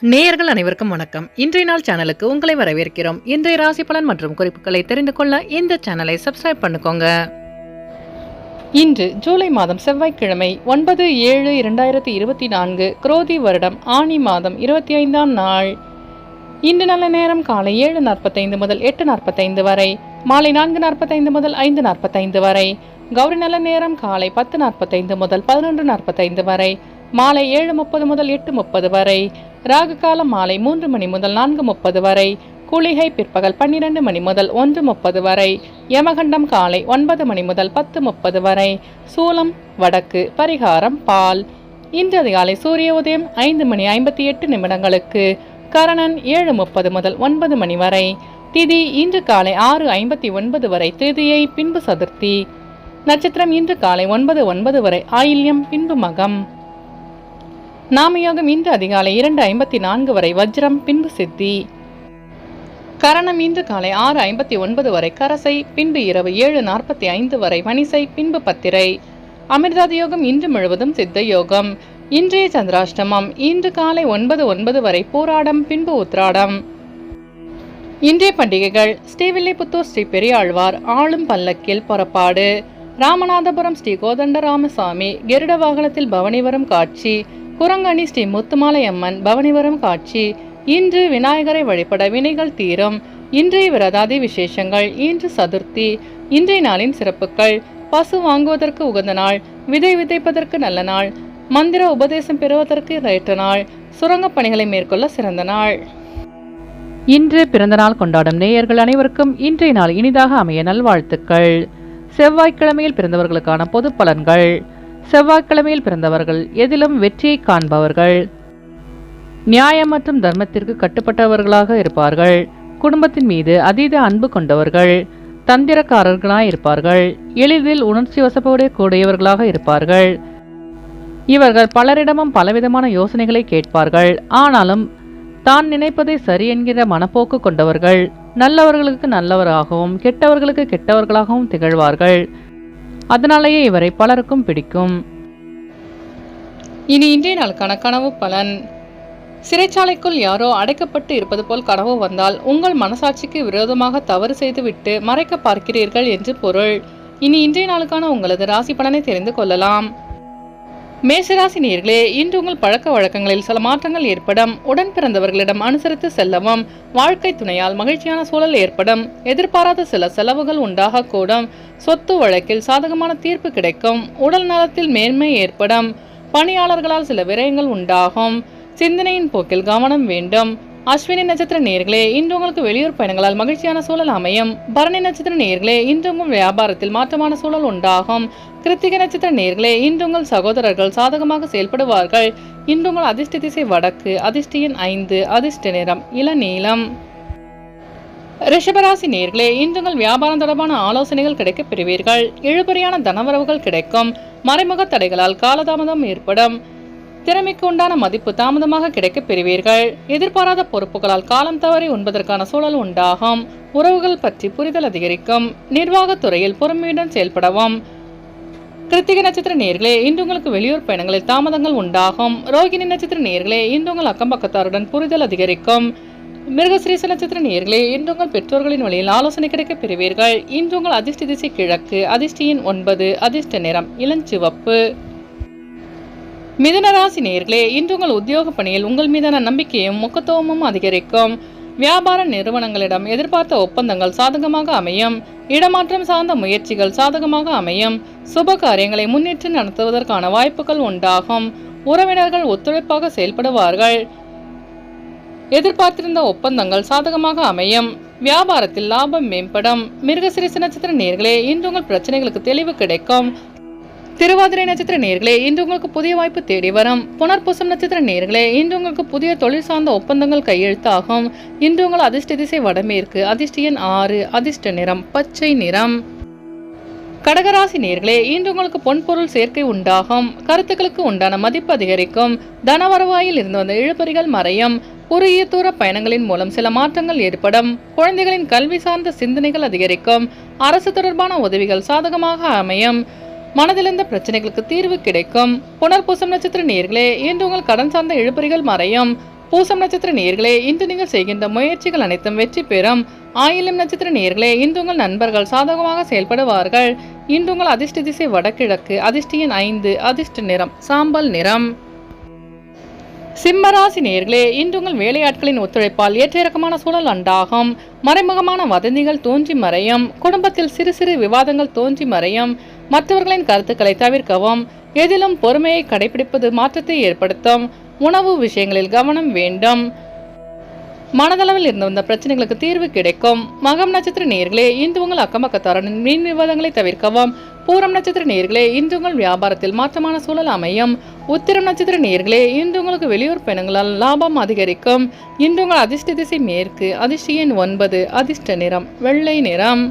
நேயர்கள் அனைவருக்கும் வணக்கம். இன்றைய நாள் சேனலுக்கு உங்களை வரவேற்கிறோம். இன்றைய ராசி பலன் மற்றும் குறிப்புகளை தெரிந்து கொள்ள இந்த சேனலை சப்ஸ்கிரைப் பண்ணிக்கோங்க. இன்று ஜூலை மாதம் செவ்வாய்க்கிழமை 9/7/2024 குரோதி வருடம் ஆனி மாதம் 25ஆம் நாள். இன்று நல்ல நேரம் காலை 7:45 முதல் 8:45 வரை, மாலை 4:45 முதல் 5:45 வரை. கௌரி நல்ல நேரம் காலை 10:45 முதல் 11:45 வரை, மாலை 7:30 முதல் 8:30 வரை. ராகு காலம் மாலை 3 மணி முதல் 4:30 வரை. குளிகை பிற்பகல் 12 மணி முதல் 1:30 வரை. யமகண்டம் காலை 9 மணி முதல் 10:30 வரை. சூலம் வடக்கு. பரிகாரம் பால். இன்று அதிகாலை சூரிய உதயம் 5:58 கரணன் 7:30 முதல் 9 மணி வரை. திதி இன்று காலை 6:59 வரை திருதியை, பின்பு சதுர்த்தி. நட்சத்திரம் இன்று காலை 9:09 வரை ஆயில்யம், பின்பு மகம். நாமயோகம் இன்று அதிகாலை 2:54 வரை வஜ்ரம், பின்பு சித்தி. கரணம் இன்று காலை 6:59 வரை கரசை, பின்பு இரவு 7:45 வரை மணிசை, பின்பு பத்திரை. அமிர்தாதியோகம் இன்று முழுவதும் சித்த யோகம். இன்றைய சந்திராஷ்டமம் இன்று காலை 9:09 வரை பூராடம், பின்பு உத்ராடம். இன்றைய பண்டிகைகள்: ஸ்ரீவில்லிபுத்தூர் ஸ்ரீ பெரியாழ்வார் ஆளும் பல்லக்கில் புறப்பாடு. ராமநாதபுரம் ஸ்ரீ கோதண்டராமசாமி கருட வாகனத்தில் பவனி வரும் காட்சி. குரங்கணி ஸ்ரீ முத்துமாலை அம்மன் பவனி வரும் காட்சி. இன்று விநாயகரை வழிபட வினைகள் தீரும். இன்றைய விரதாதி விசேஷங்கள்: இன்று சதுர்த்தி. இன்றைய நாளின் சிறப்புகள்: பசு வாங்குவதற்கு உகந்த நாள், விதை விதைப்பதற்கு நல்ல நாள், மந்திர உபதேசம் பெறுவதற்கு ஏற்ற நாள், சுரங்கப் பணிகளை மேற்கொள்ள சிறந்த நாள். இன்று பிறந்த நாள் கொண்டாடும் நேயர்கள் அனைவருக்கும் இன்றைய நாள் இனிதாக அமைய நல்வாழ்த்துக்கள். செவ்வாய்க்கிழமையில் பிறந்தவர்களுக்கான பொது பலன்கள். செவ்வாய்க்கிழமையில் பிறந்தவர்கள் எதிலும் வெற்றியை காண்பவர்கள். நியாயம் மற்றும் தர்மத்திற்கு கட்டுப்பட்டவர்களாக இருப்பார்கள். குடும்பத்தின் மீது அதீத அன்பு கொண்டவர்கள். தந்திரக்காரர்களாக இருப்பார்கள். எளிதில் உணர்ச்சி வசப்படக்கூடியவர்களாக இருப்பார்கள். இவர்கள் பலரிடமும் பலவிதமான யோசனைகளை கேட்பார்கள். ஆனாலும் தான் நினைப்பதை சரி என்கிற மனப்போக்கு கொண்டவர்கள். நல்லவர்களுக்கு நல்லவராகவும் கெட்டவர்களுக்கு கெட்டவர்களாகவும் திகழ்வார்கள். அதனாலேயே இவரை பலருக்கும் பிடிக்கும். இனி இன்றைய நாளுக்கான கனவு பலன். சிறைச்சாலைக்குள் யாரோ அடைக்கப்பட்டு இருப்பது போல் கனவு வந்தால் உங்கள் மனசாட்சிக்கு விரோதமாக தவறு செய்துவிட்டு மறைக்க பார்க்கிறீர்கள் என்று பொருள். இனி இன்றைய நாளுக்கான உங்களது ராசி பலனை தெரிந்து கொள்ளலாம். மேஷராசி நேயர்களே, இன்று உங்கள் பழக்க வழக்கங்களில் சில மாற்றங்கள் ஏற்படும். உடன் பிறந்தவர்களிடம் அனுசரித்து செல்லவும். வாழ்க்கை துணையால் மகிழ்ச்சியான சூழல் ஏற்படும். எதிர்பாராத சில செலவுகள் உண்டாகக்கூடும். சொத்து வழக்கில் சாதகமான தீர்ப்பு கிடைக்கும். உடல் நலத்தில் மேன்மை ஏற்படும். பணியாளர்களால் சில விரயங்கள் உண்டாகும். சிந்தனையின் போக்கில் கவனம் வேண்டும். அஸ்வினி நட்சத்திர நேயர்களே, இன்று உங்களுக்கு வெளியூர் பயணங்களால் மகிழ்ச்சியான சூழல் அமையும். பரணி நட்சத்திர நேயர்களே, இன்று உங்கள் வியாபாரத்தில் மாற்றமான சூழல் உண்டாகும். கிருத்திகை நட்சத்திர நேயர்களே, இன்று உங்கள் சகோதரர்கள் சாதகமாக செயல்படுவார்கள். இன்று உங்கள் அதிர்ஷ்ட திசை வடக்கு. அதிர்ஷ்ட எண் 5. அதிர்ஷ்ட நிறம் இளநீலம். ரிஷபராசி நேயர்களே, இன்று உங்கள் வியாபாரம் தொடர்பான ஆலோசனைகள் கிடைக்கப் பெறுவீர்கள். இழுபறியான தனவரவுகள் கிடைக்கும். மறைமுக தடைகளால் காலதாமதம் ஏற்படும். திறமைக்கு உண்டான மதிப்பு தாமதமாக கிடைக்கப் பெறுவீர்கள். எதிர்பாராத பொறுப்புகளால் காலம் தவறி உண்பதற்கான சூழல் உண்டாகும். உறவுகள் பற்றி புரிதல் அதிகரிக்கும். நிர்வாகத்துறையில் பொறுமையுடன் செயல்படவும். கிருத்திகை நட்சத்திர நேயர்களே, இன்று உங்களுக்கு வெளியூர் பயணங்களில் தாமதங்கள் உண்டாகும். ரோகிணி நட்சத்திர நேயர்களே, இன்று உங்கள் அக்கம் பக்கத்தாருடன் புரிதல் அதிகரிக்கும். மிருகசிரீச நட்சத்திர நேயர்களே, இன்று உங்கள் பெற்றோர்களின் வழியில் ஆலோசனை கிடைக்கப் பெறுவீர்கள். இன்று உங்கள் அதிர்ஷ்ட திசை கிழக்கு. அதிர்ஷ்ட எண் 9. அதிர்ஷ்ட நிறம் இளஞ்சிவப்பு. மிதுன ராசி நேயர்களே, இன்று உங்கள் உத்தியோக பணியில் உங்கள் மீதான நம்பிக்கையும் முக்கியத்துவமும் அதிகரிக்கும். வியாபார நிறுவனங்களிடம் எதிர்பார்த்த ஒப்பந்தங்கள் சாதகமாக அமையும். இடமாற்றம் சார்ந்த முயற்சிகள் சாதகமாக அமையும். சுப காரியங்களை முன்னேற்றி நடத்துவதற்கான வாய்ப்புகள் உண்டாகும். உறவினர்கள் ஒத்துழைப்பாக செயல்படுவார்கள். எதிர்பார்த்திருந்த ஒப்பந்தங்கள் சாதகமாக அமையும். வியாபாரத்தில் லாபம் மேம்படும். மிருகசிரீச நட்சத்திர நேயர்களே, இன்று உங்கள் பிரச்சனைகளுக்கு தெளிவு கிடைக்கும். திருவாதிரை நட்சத்திர நேயர்களே, இன்று உங்களுக்கு புதிய வாய்ப்பு தேடி வரும். புனர்பூசம் நட்சத்திர நேயர்களே, இன்று உங்களுக்கு புதிய தொழில் சார்ந்த ஒப்பந்தங்கள் கையெழுத்தாகும். இன்று உங்கள் அதிர்ஷ்ட திசை வடமேற்கு. அதிர்ஷ்ட எண் 6. அதிர்ஷ்ட நிறம் பச்சை நிறம். கடகராசி நேயர்களே, இன்று உங்களுக்கு பொன்பொருள் சேர்க்கை உண்டாகும். கருத்துக்களுக்கு உண்டான மதிப்பு அதிகரிக்கும். தனவரவாயில் இருந்து வந்த இழுபறிகள் மறையும். குறுகிய தூர பயணங்களின் மூலம் சில மாற்றங்கள் ஏற்படும். குழந்தைகளின் கல்வி சார்ந்த சிந்தனைகள் அதிகரிக்கும். அரசு தொடர்பான உதவிகள் சாதகமாக அமையும். மனதிலிருந்த பிரச்சனைகளுக்கு தீர்வு கிடைக்கும். புனர்பூசம் நட்சத்திர நேயர்களே, இன்று உங்கள் கடன் சார்ந்த இழுபறிகள் மறையும். பூசம் நட்சத்திர நேயர்களே, இன்று நீங்கள் செய்கின்ற முயற்சிகள் அனைத்தும் வெற்றி பெறும். ஆயில்யம் நட்சத்திர நேயர்களே, இன்று உங்கள் நண்பர்கள் சாதகமாக செயல்படுவார்கள். இன்று உங்கள் அதிர்ஷ்ட திசை வடகிழக்கு, அதிர்ஷ்ட எண் 5, அதிர்ஷ்ட நிறம் சாம்பல் நிறம். சிம்மராசி நேயர்களே, இன்று உங்கள் வேலையாட்களின் ஒத்துழைப்பால் ஏற்ற இறக்கமான சூழல் உண்டாகும். மறைமுகமான வதந்திகள் தோன்றி மறையும். குடும்பத்தில் சிறு சிறு விவாதங்கள் தோன்றி மறையும். மற்றவர்களின் கருத்துக்களை தவிர்க்கவும். எதிலும் பொறுமையை கடைபிடிப்பது மாற்றத்தை ஏற்படுத்தும். உணவு விஷயங்களில் கவனம் வேண்டும். மனதளவில் இருந்து வந்த பிரச்சனைகளுக்கு தீர்வு கிடைக்கும். மகம் நட்சத்திர நேயர்களே, இன்று உங்கள் அக்கம்பக்கத்தாருடன் வீண் விவாதங்களை தவிர்க்கவும். பூரம் நட்சத்திர நேயர்களே, இன்று உங்கள் வியாபாரத்தில் மாற்றமான சூழல் அமையும். உத்திரம் நட்சத்திர நேயர்களே, இன்று உங்களுக்கு வெளியூர் பயணங்களால் லாபம் அதிகரிக்கும். இன்று உங்கள் அதிர்ஷ்ட திசை மேற்கு, அதிர்ஷ்ட எண் 9, அதிர்ஷ்ட நிறம் வெள்ளை நிறம்.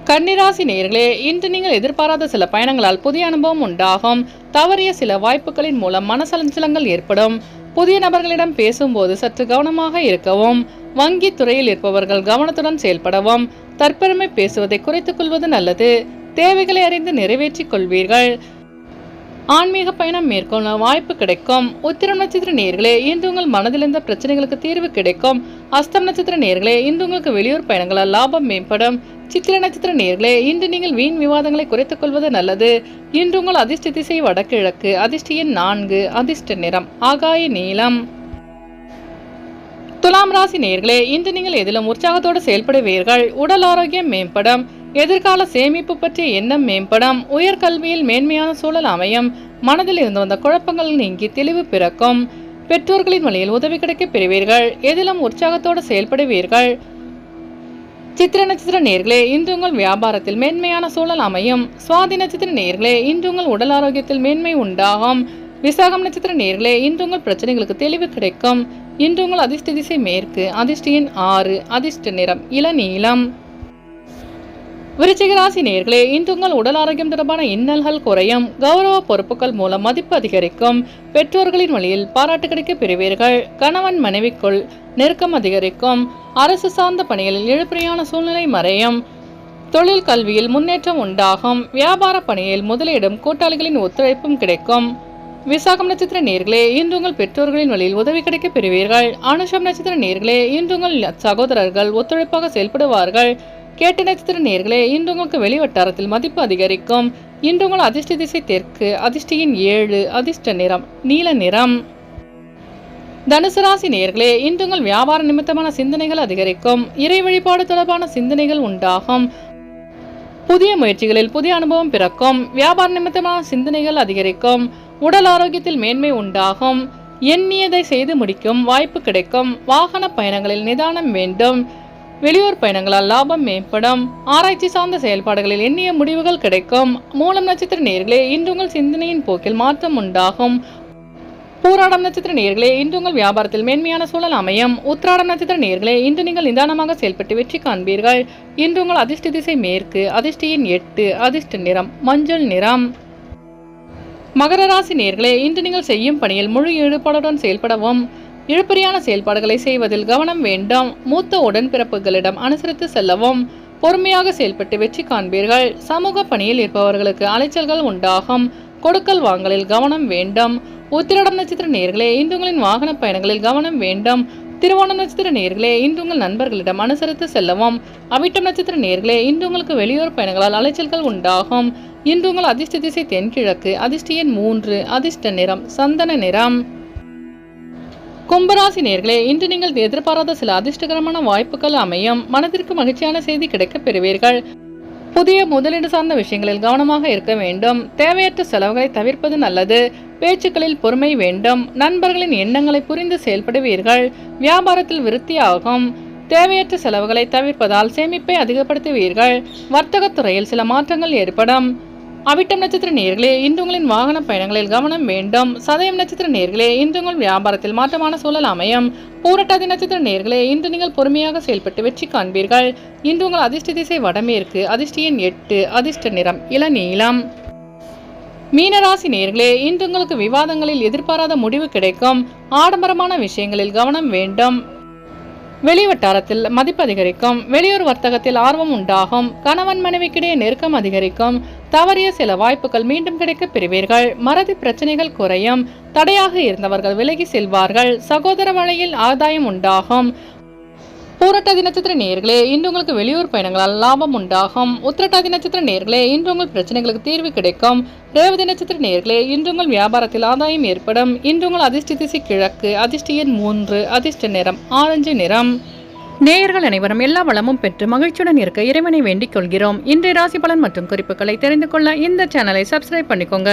கன்னிராசி நேயர்களே, இன்று நீங்கள் எதிர்பாராத சில பயணங்களால் புதிய அனுபவம் உண்டாகும். தவறிய சில வாய்ப்புகளின் மூலம் மனசலஞ்சலங்கள் ஏற்படும். புதிய நபர்களிடம் பேசும்போது சற்று கவனமாக இருக்கவும். வங்கி துறையில் இருப்பவர்கள் கவனத்துடன் செயல்படவும். தற்பெருமை பேசுவதை குறைத்துக் கொள்வது நல்லது. தேவைகளை அறிந்து நிறைவேற்றிக் கொள்வீர்கள். ஆன்மீக பயணம் மேற்கொள்ள வாய்ப்பு கிடைக்கும். உத்திரம் நட்சத்திர நேயர்களே, இன்று உங்கள் மனதில் இருந்த பிரச்சனைகளுக்கு தீர்வு கிடைக்கும். அஸ்தம் நட்சத்திர நேயர்களே, இன்று உங்களுக்கு வெளியூர் பயணங்களால் லாபம் மேம்படும். சித்திர நட்சத்திர நேயர்களே, இன்று நீங்கள் வீண் விவாதங்களை குறைத்துக் கொள்வது நல்லது. இன்று உங்கள் அதிர்ஷ்ட திசை வடகிழக்கு, அதிர்ஷ்ட எண் 4, அதிர்ஷ்ட நிறம் ஆகாய நீலம். துலாம் ராசி நேயர்களே, இன்று நீங்கள் எதிலும் உற்சாகத்தோடு செயல்படுவீர்கள். உடல் ஆரோக்கியம் மேம்படும். எதிர்கால சேமிப்பு பற்றிய எண்ணம் மேம்படும். உயர்கல்வியில் மேன்மையான சூழல் அமையும். மனதில் இருந்து வந்த குழப்பங்கள் நீங்கி தெளிவு பிறக்கும். பெற்றோர்களின் வழியில் உதவி கிடைக்க பெறுவீர்கள். எதிலும் உற்சாகத்தோடு செயல்படுவீர்கள். சித்திர நட்சத்திர நேயர்களே, இன்று உங்கள் வியாபாரத்தில் மேன்மையான சூழல் அமையும். சுவாதி நட்சத்திர நேயர்களே, இன்று உங்கள் உடல் ஆரோக்கியத்தில் மேன்மை உண்டாகும். விசாகம் நட்சத்திர நேயர்களே, இன்று உங்கள் பிரச்சனைகளுக்கு தெளிவு கிடைக்கும். இன்று உங்கள் அதிர்ஷ்ட திசை மேற்கு, அதிர்ஷ்ட எண் 6, அதிர்ஷ்ட நிறம் இளநீலம். விருச்சிக ராசி நேயர்களே, இன்று உங்கள் உடல் ஆரோக்கியம் தொடர்பான இன்னல்கள் குறையும். கௌரவ பொறுப்புகள் மூலம் மதிப்பு அதிகரிக்கும். பெற்றோர்களின் வழியில் பாராட்டு கிடைக்க பெறுவீர்கள். கணவன் மனைவிக்குள் நெருக்கம் அதிகரிக்கும். அரசு சார்ந்த பணிகளில் இழுபறியான சூழ்நிலை மறையும். தொழில் கல்வியில் முன்னேற்றம் உண்டாகும். வியாபார பணியில் முதலீடும் கூட்டாளிகளின் ஒத்துழைப்பும் கிடைக்கும். விசாகம் நட்சத்திர நேயர்களே, இன்று உங்கள் பெற்றோர்களின் வழியில் உதவி கிடைக்க பெறுவீர்கள். அனுஷம் நட்சத்திர நேயர்களே, இன்று உங்கள் சகோதரர்கள் ஒத்துழைப்பாக செயல்படுவார்கள். கேட்ட நட்சத்திர நேயர்களே, இன்று உங்களுக்கு வெளிவட்டாரத்தில் மதிப்பு அதிகரிக்கும். இன்று உங்கள் அதிர்ஷ்ட திசை தெற்கு, அதிர்ஷ்ட எண் 7, அதிர்ஷ்ட நிறம் நீல நிறம். தனுசு ராசி நேயர்களே, இன்று உங்கள் வியாபார நிமித்தமான சிந்தனைகள் அதிகரிக்கும். இறை வழிபாடு தொடர்பான சிந்தனைகள் உண்டாகும். புதிய முயற்சிகளில் புதிய அனுபவம் பிறக்கும். வியாபார நிமித்தமான சிந்தனைகள் அதிகரிக்கும். உடல் ஆரோக்கியத்தில் மேன்மை உண்டாகும். எண்ணியதை செய்து முடிக்கும் வாய்ப்பு கிடைக்கும். வாகன பயணங்களில் நிதானம் வேண்டும். வெளியூர் பயணங்களால் லாபம் மேம்படும். ஆராய்ச்சி சார்ந்த செயல்பாடுகளில் எண்ணிய முடிவுகள் கிடைக்கும். மூலம் நட்சத்திர நேயர்களே, இன்று உங்கள் சிந்தனையின் போக்கில் மாற்றம் உண்டாகும். பூராடம் நட்சத்திர நேயர்களே, இன்று உங்கள் வியாபாரத்தில் மேன்மையான சூழல் அமையும். உத்திராடம் நட்சத்திர நேயர்களே, இன்று நீங்கள் நிதானமாக செயல்பட்டு வெற்றி காண்பீர்கள். இன்று உங்கள் அதிர்ஷ்ட திசை மேற்கு, அதிர்ஷ்ட எண் 8, அதிர்ஷ்ட நிறம் மஞ்சள் நிறம். மகர ராசி நேயர்களே, இன்று நீங்கள் செய்யும் பணியில் முழு ஈடுபாடுடன் செயல்படவும். இழுபறியான செயல்பாடுகளை செய்வதில் கவனம் வேண்டும். மூத்த உடன்பிறப்புகளிடம் அனுசரித்து செல்லவும். பொறுமையாக செயல்பட்டு வெற்றி காண்பீர்கள். சமூக பணியில் இருப்பவர்களுக்கு அலைச்சல்கள் உண்டாகும். கொடுக்கல் வாங்கலில் கவனம் வேண்டும். உத்திராடம் நட்சத்திர நேயர்களே, இன்று உங்களின் வாகன பயணங்களில் கவனம் வேண்டும். திருவோணம் நட்சத்திர நேயர்களே, இன்று உங்கள் நண்பர்களிடம் அனுசரித்து செல்லவும். அவிட்டம் நட்சத்திர நேயர்களே, இன்று உங்களுக்கு வெளியூர் பயணங்களால் அலைச்சல்கள் உண்டாகும். இன்று உங்கள் அதிர்ஷ்ட திசை தென்கிழக்கு, அதிர்ஷ்ட எண் 3, அதிர்ஷ்ட நிறம் சந்தன நிறம். கும்பராசி நேயர்களே, இன்று நீங்கள் எதிர்பாராத சில அதிர்ஷ்டகரமான வாய்ப்புகள் அமையும். மனதிற்கு மகிழ்ச்சியான செய்தி கிடைக்க பெறுவீர்கள். புதிய முதலீடு சார்ந்த விஷயங்களில் கவனமாக இருக்க வேண்டும். தேவையற்ற செலவுகளை தவிர்ப்பது நல்லது. பேச்சுக்களில் பொறுமை வேண்டும். நண்பர்களின் எண்ணங்களை புரிந்து செயல்படுவீர்கள். வியாபாரத்தில் விருத்தியாகும். தேவையற்ற செலவுகளை தவிர்ப்பதால் சேமிப்பை அதிகப்படுத்துவீர்கள். வர்த்தகத்துறையில் சில மாற்றங்கள் ஏற்படும். அவிட்டம் நட்சத்திர நேயர்களே, இன்று உங்களின் வாகன பயணங்களில் கவனம் வேண்டும். சதயம் நட்சத்திர நேயர்களே, இன்று உங்கள் வியாபாரத்தில் மாற்றமான சூழல் அமையும். பூரட்டாதி நட்சத்திர நேயர்களே, இன்று நீங்கள் பொறுமையாக செயல்பட்டு வெற்றி காண்பீர்கள். இன்று உங்கள் அதிர்ஷ்ட திசை வடமேற்கு, அதிர்ஷ்ட எண் 8, அதிர்ஷ்ட நிறம் இளநீலம். மீனராசி நேயர்களே, இன்று உங்களுக்கு விவாதங்களில் எதிர்பாராத முடிவு கிடைக்கும். ஆடம்பரமான விஷயங்களில் கவனம் வேண்டும். வெளிவட்டாரத்தில் மதிப்பு அதிகரிக்கும். வெளியூர் வர்த்தகத்தில் ஆர்வம் உண்டாகும். கணவன் மனைவிக்கிடையே நெருக்கம் அதிகரிக்கும். தவறிய சில வாய்ப்புகள் மீண்டும் கிடைக்க பெறுவீர்கள். மறதி பிரச்சனைகள் குறையும். தடையாக இருந்தவர்கள் விலகி செல்வார்கள். சகோதர வழியில் ஆதாயம் உண்டாகும். பூரட்டாதி நட்சத்திர நேயர்களே, இன்று உங்களுக்கு வெளியூர் பயணங்களால் லாபம் உண்டாகும். உத்திரட்டாதி நட்சத்திர நேயர்களே, இன்று உங்கள் பிரச்சனைகளுக்கு தீர்வு கிடைக்கும். ரேவதி நட்சத்திர நேயர்களே, இன்று உங்கள் வியாபாரத்தில் ஆதாயம் ஏற்படும். இன்று உங்கள் அதிர்ஷ்ட திசை கிழக்கு, அதிர்ஷ்ட எண் 3, அதிர்ஷ்ட நிறம் ஆரஞ்சு நிறம். நேயர்கள் அனைவரும் எல்லா வளமும் பெற்று மகிழ்ச்சியுடன் இருக்க இறைவனை வேண்டிக் கொள்கிறோம். இன்றைய ராசி பலன் மற்றும் குறிப்புகளை தெரிந்து கொள்ள இந்த சேனலை சப்ஸ்கிரைப் பண்ணிக்கோங்க.